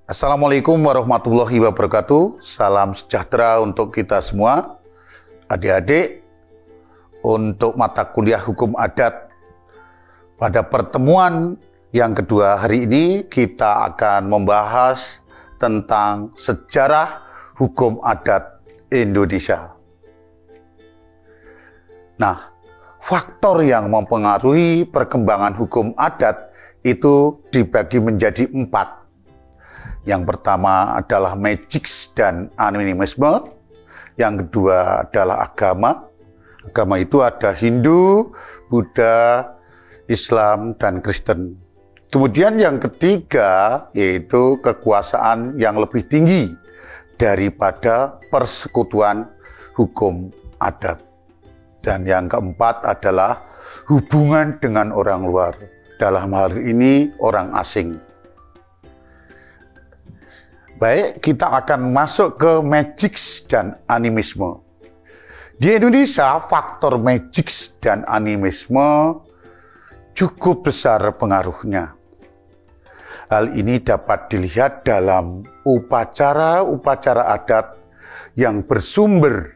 Assalamualaikum warahmatullahi wabarakatuh. Salam sejahtera untuk kita semua. Adik-adik, untuk mata kuliah hukum adat pada pertemuan yang kedua hari ini kita akan membahas tentang sejarah hukum adat Indonesia. Nah, faktor yang mempengaruhi perkembangan hukum adat itu dibagi menjadi 4. Yang pertama adalah magic dan animisme. Yang kedua adalah agama. Agama itu ada Hindu, Buddha, Islam, dan Kristen. Kemudian yang ketiga yaitu kekuasaan yang lebih tinggi daripada persekutuan hukum adat. Dan yang keempat adalah hubungan dengan orang luar. Dalam hal ini orang asing. Baik, kita akan masuk ke magic dan animisme. Di Indonesia, faktor magic dan animisme cukup besar pengaruhnya. Hal ini dapat dilihat dalam upacara-upacara adat yang bersumber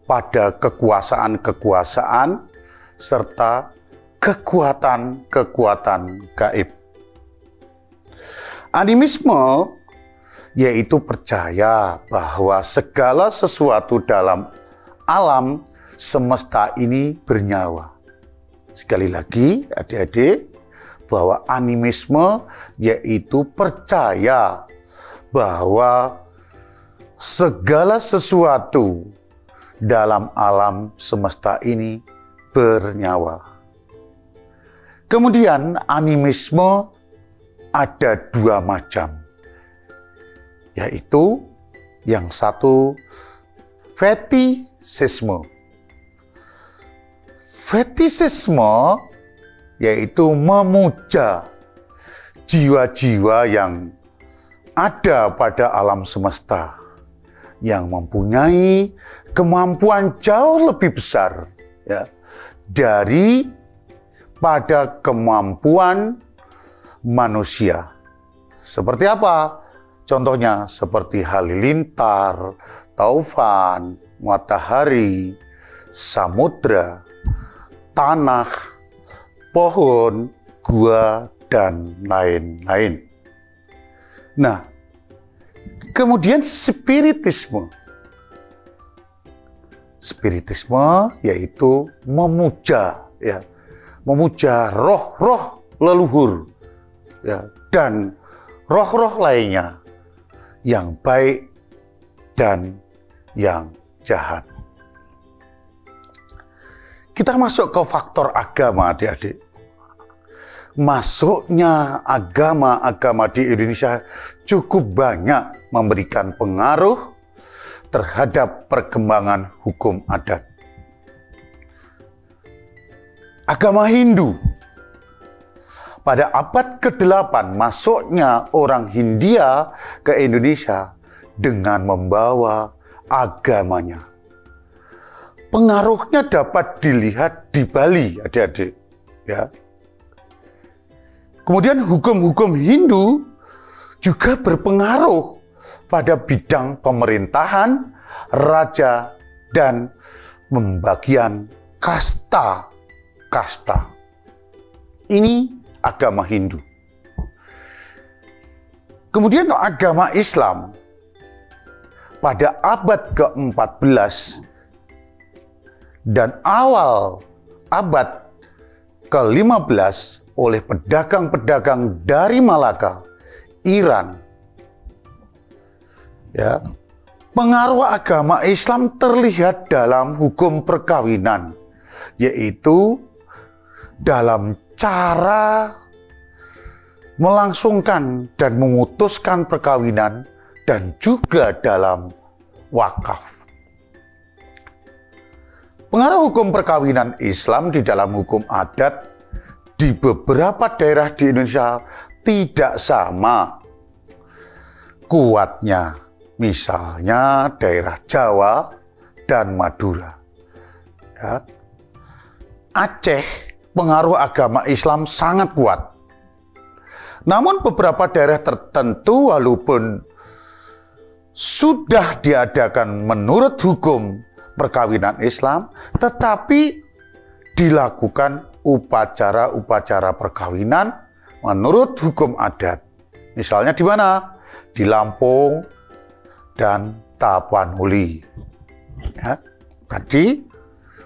pada kekuasaan-kekuasaan serta kekuatan-kekuatan gaib. Animisme yaitu percaya bahwa segala sesuatu dalam alam semesta ini bernyawa. Sekali lagi, adik-adik, bahwa animisme yaitu percaya bahwa segala sesuatu dalam alam semesta ini bernyawa. Kemudian animisme ada 2 macam. Yaitu yang satu fetisisme. Fetisisme yaitu memuja jiwa-jiwa yang ada pada alam semesta yang mempunyai kemampuan jauh lebih besar dari pada kemampuan manusia. Seperti apa? Contohnya seperti halilintar, taufan, matahari, samudra, tanah, pohon, gua, dan lain-lain. Nah, kemudian spiritisme. Spiritisme yaitu memuja roh-roh leluhur dan roh-roh lainnya yang baik dan yang jahat. Kita masuk ke faktor agama, adik-adik. Masuknya agama-agama di Indonesia cukup banyak memberikan pengaruh terhadap perkembangan hukum adat. Agama Hindu. Pada abad ke-8 masuknya orang Hindia ke Indonesia dengan membawa agamanya. Pengaruhnya dapat dilihat di Bali, adik-adik. Kemudian hukum-hukum Hindu juga berpengaruh pada bidang pemerintahan, raja, dan pembagian kasta-kasta. Ini agama Hindu. Kemudian agama Islam pada abad ke-14 dan awal abad ke-15 oleh pedagang-pedagang dari Malaka, Iran. Pengaruh agama Islam terlihat dalam hukum perkawinan, yaitu dalam cara melangsungkan dan memutuskan perkawinan dan juga dalam wakaf. Pengaruh hukum perkawinan Islam di dalam hukum adat di beberapa daerah di Indonesia tidak sama kuatnya. Misalnya daerah Jawa dan Madura. Aceh, pengaruh agama Islam sangat kuat. Namun beberapa daerah tertentu walaupun sudah diadakan menurut hukum perkawinan Islam, tetapi dilakukan upacara-upacara perkawinan menurut hukum adat. Misalnya di mana? Di Lampung dan Tapanuli. Ya, tadi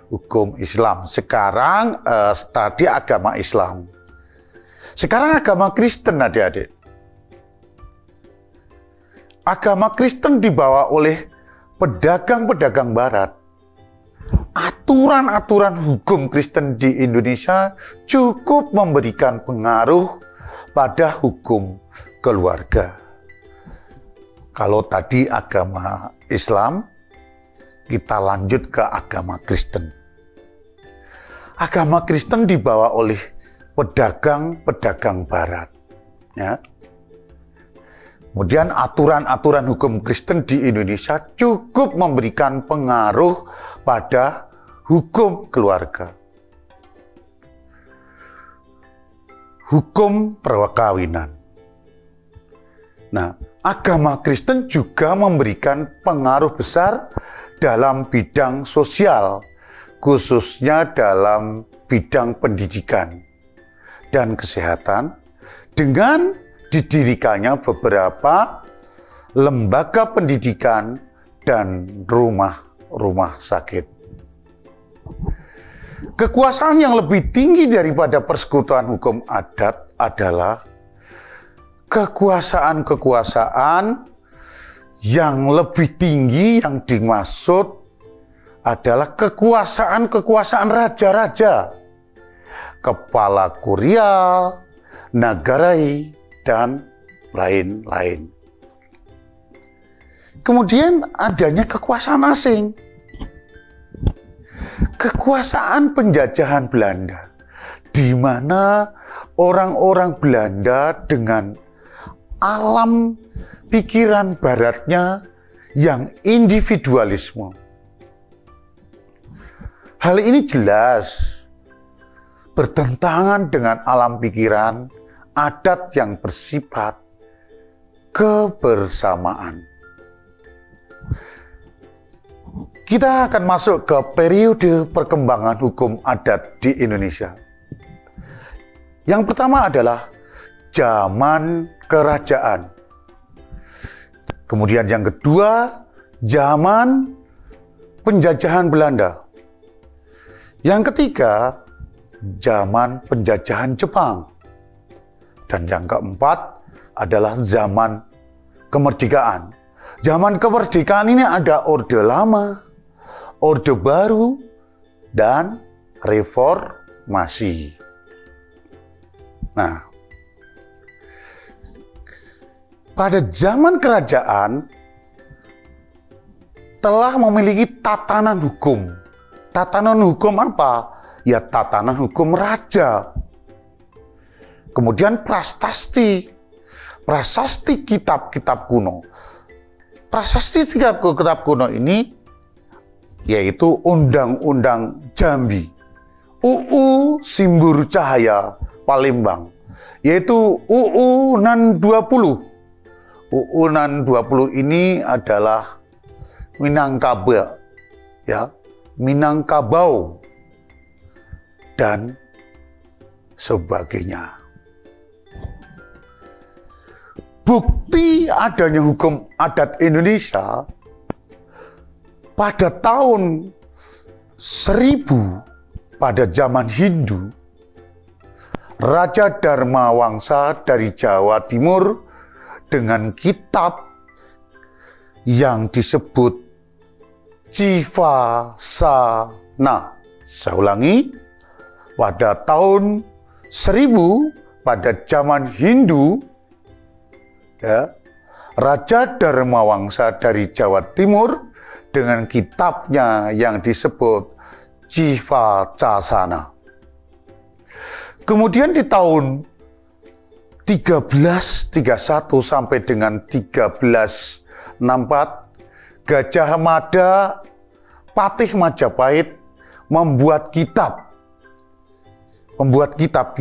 hukum Islam. Sekarang tadi agama Islam. Sekarang agama Kristen, adik-adik. Agama Kristen dibawa oleh pedagang-pedagang barat. Aturan-aturan hukum Kristen di Indonesia cukup memberikan pengaruh pada hukum keluarga. Kalau tadi agama Islam, kita lanjut ke agama Kristen. Agama Kristen dibawa oleh pedagang-pedagang barat. Ya. Kemudian aturan-aturan hukum Kristen di Indonesia cukup memberikan pengaruh pada hukum keluarga. Hukum perkawinan. Nah, agama Kristen juga memberikan pengaruh besar dalam bidang sosial, khususnya dalam bidang pendidikan dan kesehatan, dengan didirikannya beberapa lembaga pendidikan dan rumah-rumah sakit. Kekuasaan yang lebih tinggi daripada persekutuan hukum adat adalah kekuasaan-kekuasaan yang lebih tinggi yang dimaksud adalah kekuasaan-kekuasaan raja-raja, kepala kurial, nagarai, dan lain-lain. Kemudian adanya kekuasaan asing. Kekuasaan penjajahan Belanda, di mana orang-orang Belanda dengan alam pikiran baratnya yang individualisme. Hal ini jelas bertentangan dengan alam pikiran adat yang bersifat kebersamaan. Kita akan masuk ke periode perkembangan hukum adat di Indonesia. Yang pertama adalah zaman kerajaan. Kemudian yang kedua, zaman penjajahan Belanda. Yang ketiga, zaman penjajahan Jepang. Dan yang keempat adalah zaman kemerdekaan. Zaman kemerdekaan ini ada Orde Lama, Orde Baru, dan Reformasi. Nah, pada zaman kerajaan telah memiliki tatanan hukum. Tatanan hukum apa? Ya, tatanan hukum raja. Kemudian prasasti kitab-kitab kuno. Prasasti kitab kuno ini yaitu Undang-Undang Jambi, UU Simbur Cahaya Palembang, yaitu UU Nan 20. UU Nan 20 ini adalah Minangkabau, ya, Minangkabau dan sebagainya. Bukti adanya hukum adat Indonesia pada tahun 1000 pada zaman Hindu, Raja Dharma Wangsa dari Jawa Timur dengan kitab yang disebut Civasana. Saya ulangi, pada tahun 1000 pada zaman Hindu, ya, Raja Dharma Wangsa dari Jawa Timur dengan kitabnya yang disebut Civasana. Kemudian di tahun 1331 sampai dengan 1364, Gajah Mada Patih Majapahit membuat kitab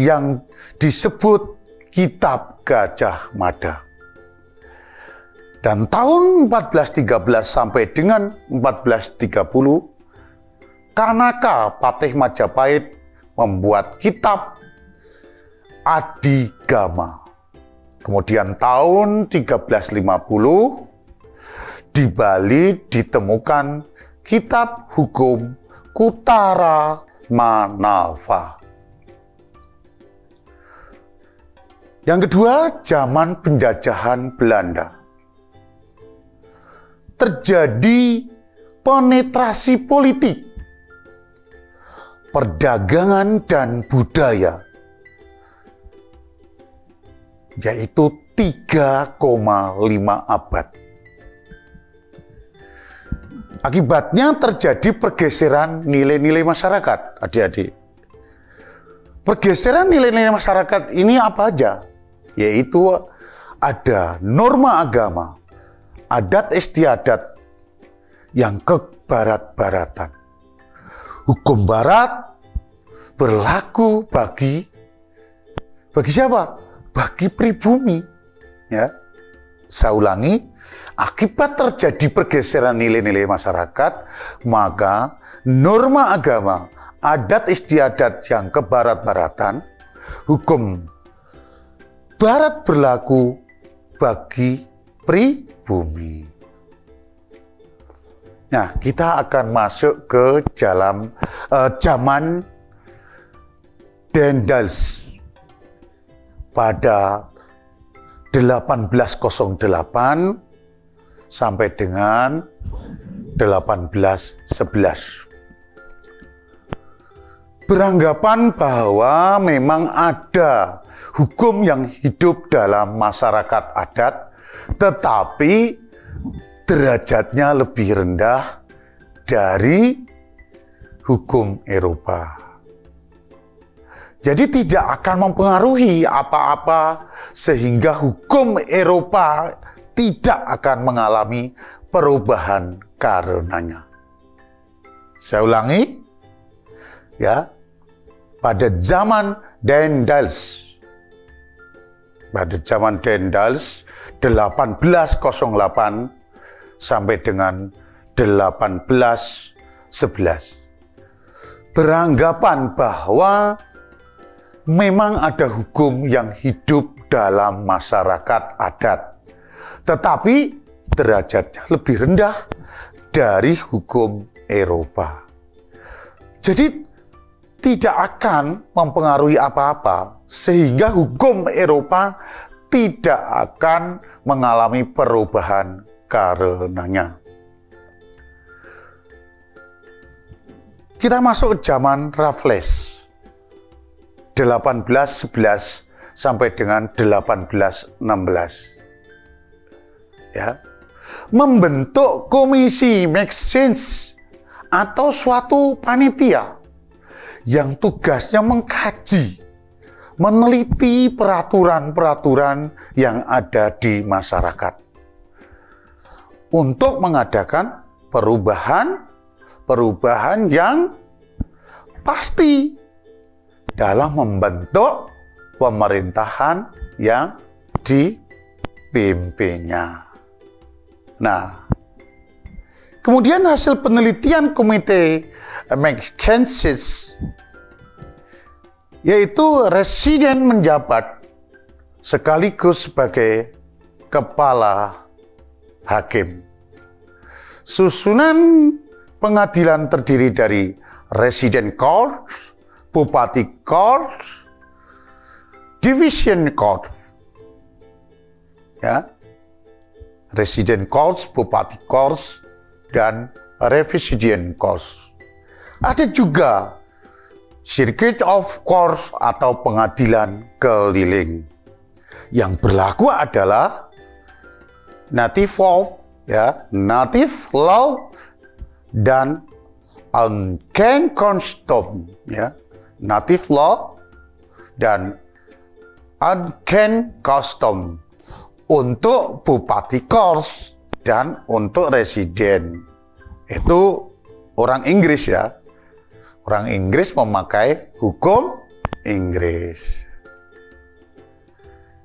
yang disebut Kitab Gajah Mada. Dan tahun 1413 sampai dengan 1430, Kanaka Patih Majapahit membuat kitab Adigama. Kemudian tahun 1350 di Bali ditemukan kitab hukum Kutara Manava. Yang kedua, zaman penjajahan Belanda. Terjadi penetrasi politik, perdagangan dan budaya, yaitu 3,5 abad. Akibatnya terjadi pergeseran nilai-nilai masyarakat, adik-adik. Pergeseran nilai-nilai masyarakat ini apa aja? Yaitu ada norma agama, adat istiadat yang kebarat-baratan. Hukum barat berlaku bagi siapa? Bagi pribumi. Ya. Saya ulangi, akibat terjadi pergeseran nilai-nilai masyarakat, maka norma agama, adat istiadat yang kebarat-baratan, hukum barat berlaku bagi pribumi. Nah, kita akan masuk ke dalam zaman Daendels pada 1808 sampai dengan 1811. Beranggapan bahwa memang ada hukum yang hidup dalam masyarakat adat, tetapi derajatnya lebih rendah dari hukum Eropa. Jadi tidak akan mempengaruhi apa-apa sehingga hukum Eropa tidak akan mengalami perubahan karenanya. Saya ulangi, ya, pada zaman Daendels, pada zaman Daendels 1808 sampai dengan 1811, beranggapan bahwa memang ada hukum yang hidup dalam masyarakat adat, tetapi derajatnya lebih rendah dari hukum Eropa. Jadi tidak akan mempengaruhi apa-apa, sehingga hukum Eropa tidak akan mengalami perubahan karenanya. Kita masuk ke zaman Raffles, 1811 sampai dengan 1816. Ya. Membentuk komisi Maxence atau suatu panitia yang tugasnya mengkaji, meneliti peraturan-peraturan yang ada di masyarakat untuk mengadakan perubahan yang pasti dalam membentuk pemerintahan yang dipimpinnya. Nah, kemudian hasil penelitian komite Maxence, yaitu residen menjabat sekaligus sebagai kepala hakim. Susunan pengadilan terdiri dari resident court, bupati court, division court, ya, resident court, bupati court, dan revision court. Ada juga circuit of court atau pengadilan keliling. Yang berlaku adalah native law dan uncanny custom, ya. Native law dan uncanny custom untuk bupati kors dan untuk residen. Itu orang Inggris, ya. Orang Inggris memakai hukum Inggris.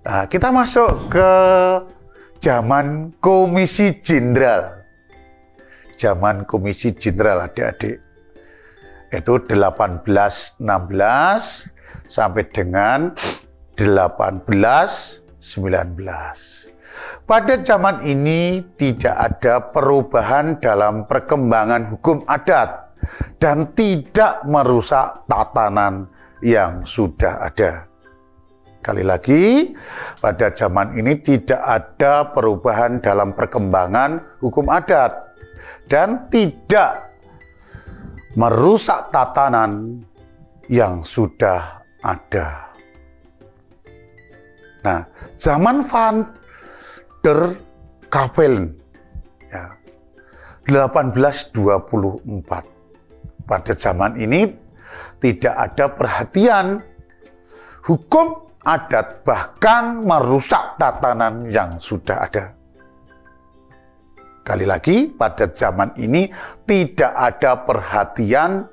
Nah, kita masuk ke zaman Komisi Jenderal. Zaman Komisi Jenderal adik-adik. Itu 1816 sampai dengan 1819. Pada zaman ini tidak ada perubahan dalam perkembangan hukum adat dan tidak merusak tatanan yang sudah ada. Sekali lagi, pada zaman ini tidak ada perubahan dalam perkembangan hukum adat dan tidak merusak tatanan yang sudah ada. Nah, zaman Van der Capellen, ya, 1824. Pada zaman ini tidak ada perhatian hukum adat, bahkan merusak tatanan yang sudah ada. Sekali lagi, pada zaman ini tidak ada perhatian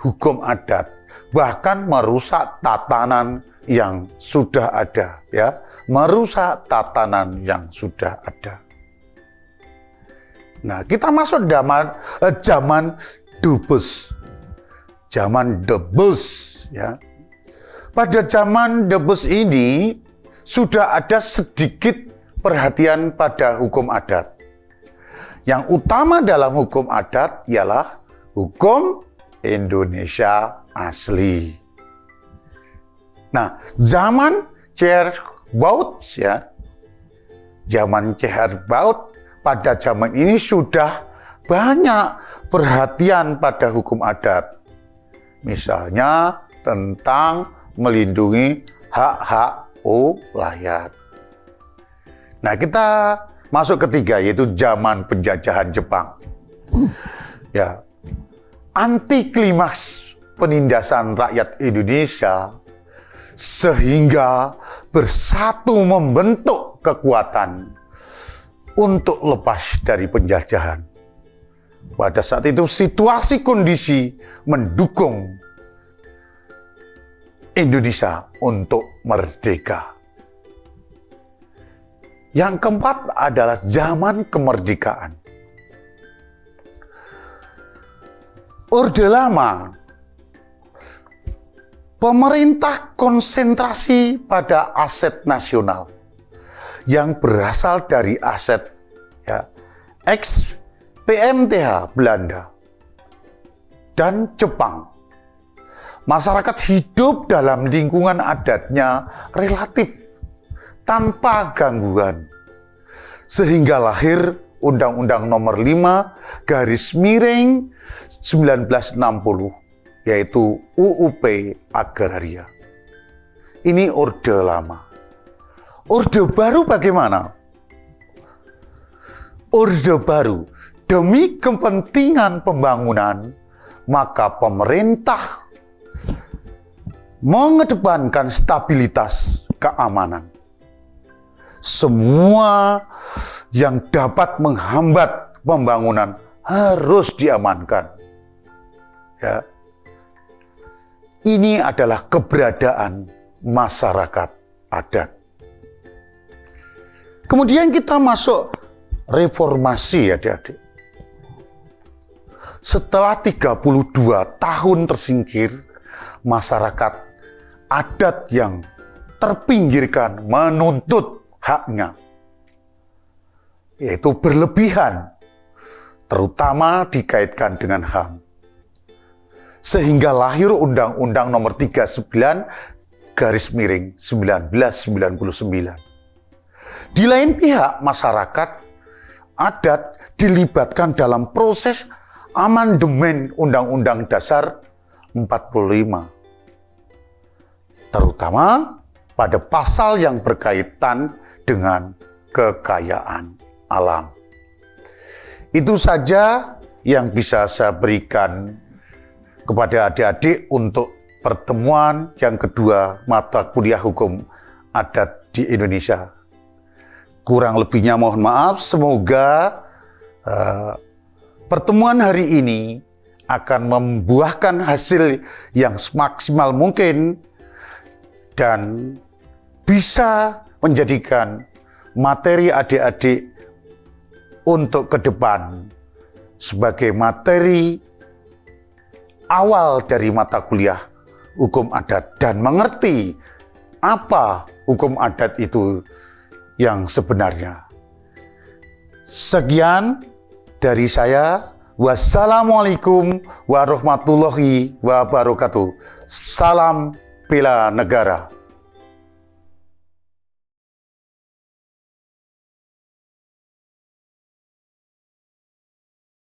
hukum adat, bahkan merusak tatanan yang sudah ada, ya, merusak tatanan yang sudah ada. Nah, kita masuk zaman Debus. Zaman Debus, ya. Pada zaman Debus ini sudah ada sedikit perhatian pada hukum adat. Yang utama dalam hukum adat ialah hukum Indonesia asli. Nah, zaman C.R. Bauth, ya, zaman C.R. Bauth, pada zaman ini sudah banyak perhatian pada hukum adat. Misalnya tentang melindungi hak-hak rakyat. Nah, kita masuk ketiga, yaitu zaman penjajahan Jepang. Ya, anti klimaks penindasan rakyat Indonesia sehingga bersatu membentuk kekuatan untuk lepas dari penjajahan. Pada saat itu situasi kondisi mendukung Indonesia untuk merdeka. Yang keempat adalah zaman kemerdekaan. Orde Lama, pemerintah konsentrasi pada aset nasional yang berasal dari aset, ya, ex PMTH Belanda dan Jepang. Masyarakat hidup dalam lingkungan adatnya relatif tanpa gangguan. Sehingga lahir Undang-Undang Nomor 5/1960, yaitu UUP Agraria. Ini Orde Lama. Orde Baru bagaimana? Orde Baru, demi kepentingan pembangunan, maka pemerintah mengedepankan stabilitas keamanan. Semua yang dapat menghambat pembangunan harus diamankan. Ya. Ini adalah keberadaan masyarakat adat. Kemudian kita masuk reformasi, adik-adik. Setelah 32 tahun tersingkir, masyarakat adat yang terpinggirkan menuntut haknya, yaitu berlebihan, terutama dikaitkan dengan HAM. Sehingga lahir Undang-Undang Nomor 39/1999. Di lain pihak, masyarakat adat dilibatkan dalam proses amandemen Undang-Undang Dasar 45. Terutama pada pasal yang berkaitan dengan kekayaan alam. Itu saja yang bisa saya berikan kepada adik-adik untuk pertemuan yang kedua mata kuliah hukum adat di Indonesia. Kurang lebihnya mohon maaf, semoga pertemuan hari ini akan membuahkan hasil yang semaksimal mungkin dan bisa menjadikan materi adik-adik untuk ke depan sebagai materi awal dari mata kuliah hukum adat dan mengerti apa hukum adat itu yang sebenarnya. Sekian dari saya. Wassalamualaikum warahmatullahi wabarakatuh. Salam bela negara.